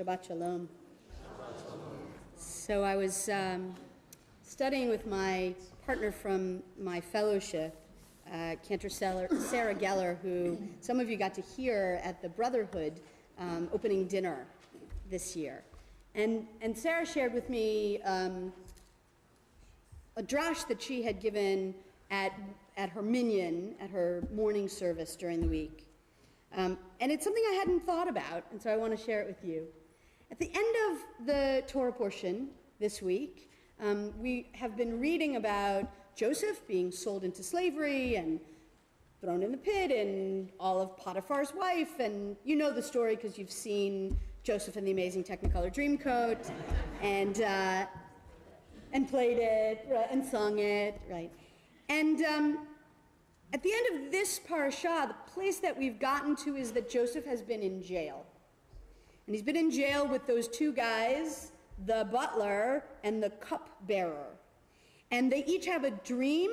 Shabbat Shalom. So I was studying with my partner from my fellowship, Cantor Sarah Geller, who some of you got to hear at the Brotherhood opening dinner this year. And Sarah shared with me a drash that she had given at her minyan, at her morning service during the week. And it's something I hadn't thought about, and so I want to share it with you. At the end of the Torah portion this week, we have been reading about Joseph being sold into slavery and thrown in the pit, and all of Potiphar's wife, and you know the story because you've seen Joseph and the Amazing Technicolor Dreamcoat, and played it, and sung it, right? And at the end of this parashah, the place that we've gotten to is that Joseph has been in jail. And he's been in jail with those two guys, the butler and the cupbearer. And they each have a dream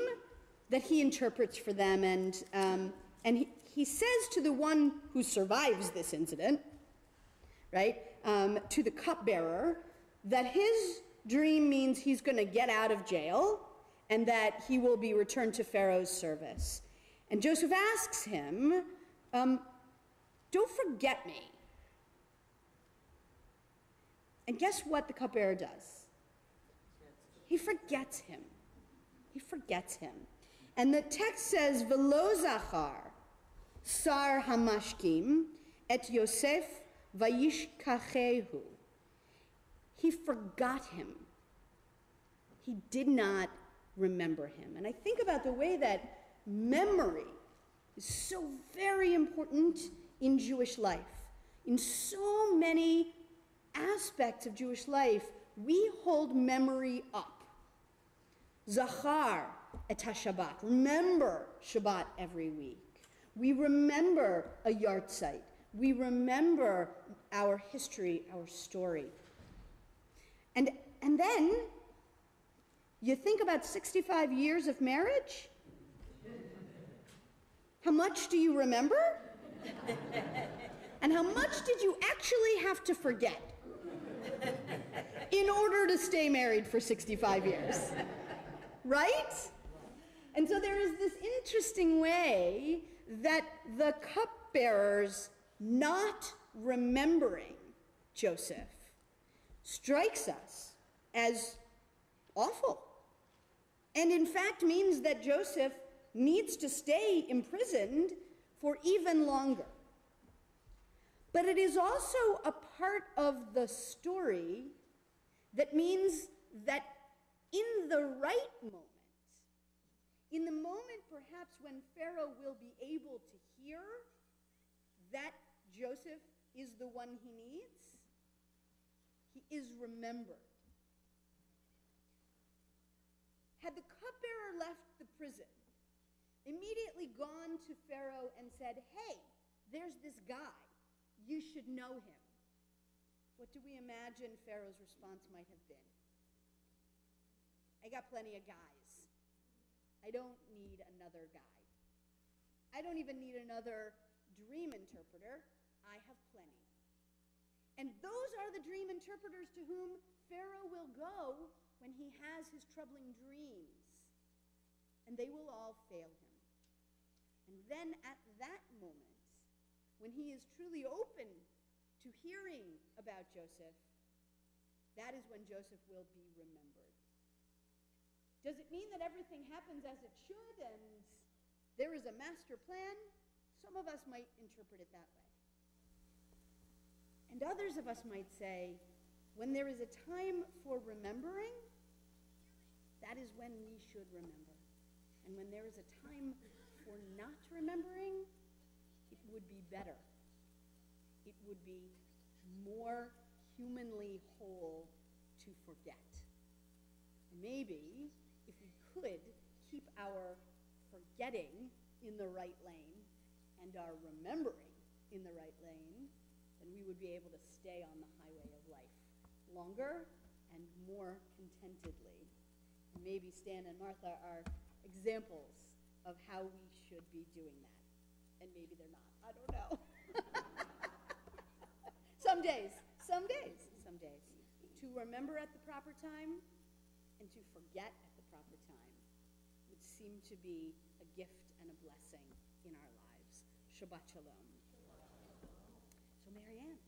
that he interprets for them. And he says to the one who survives this incident, right, to the cupbearer, that his dream means he's going to get out of jail and that he will be returned to Pharaoh's service. And Joseph asks him, don't forget me. And guess what the cupbearer does? He forgets him. He forgets him. And the text says, V'lo zachar sar hamashkim et Yosef vayishkachehu. He forgot him. He did not remember him. And I think about the way that memory is so very important in Jewish life. In so many aspects of Jewish life, we hold memory up. Zachar et HaShabbat. Remember Shabbat every week. We remember a yahrzeit. We remember our history, our story. And then you think about 65 years of marriage. How much do you remember? And how much did you actually have to forget in order to stay married for 65 years? Right? And so there is this interesting way that the cupbearers not remembering Joseph strikes us as awful. And in fact means that Joseph needs to stay imprisoned for even longer. But it is also a part of the story that means that in the right moment, in the moment perhaps when Pharaoh will be able to hear that Joseph is the one he needs, he is remembered. Had the cupbearer left the prison, immediately gone to Pharaoh and said, hey, there's this guy, you should know him, what do we imagine Pharaoh's response might have been? I got plenty of guys. I don't need another guy. I don't even need another dream interpreter. I have plenty. And those are the dream interpreters to whom Pharaoh will go when he has his troubling dreams. And they will all fail him. And then at that moment, when he is truly open to hearing about Joseph, that is when Joseph will be remembered. Does it mean that everything happens as it should and there is a master plan? Some of us might interpret it that way. And others of us might say, when there is a time for remembering, that is when we should remember. And when there is a time for not remembering, it would be better. It would be more humanly whole to forget. And maybe if we could keep our forgetting in the right lane and our remembering in the right lane, then we would be able to stay on the highway of life longer and more contentedly. And maybe Stan and Martha are examples of how we should be doing that. And maybe they're not. I don't know. Some days Some days. To remember at the proper time and to forget at the proper time would seem to be a gift and a blessing in our lives. Shabbat Shalom. So Marianne.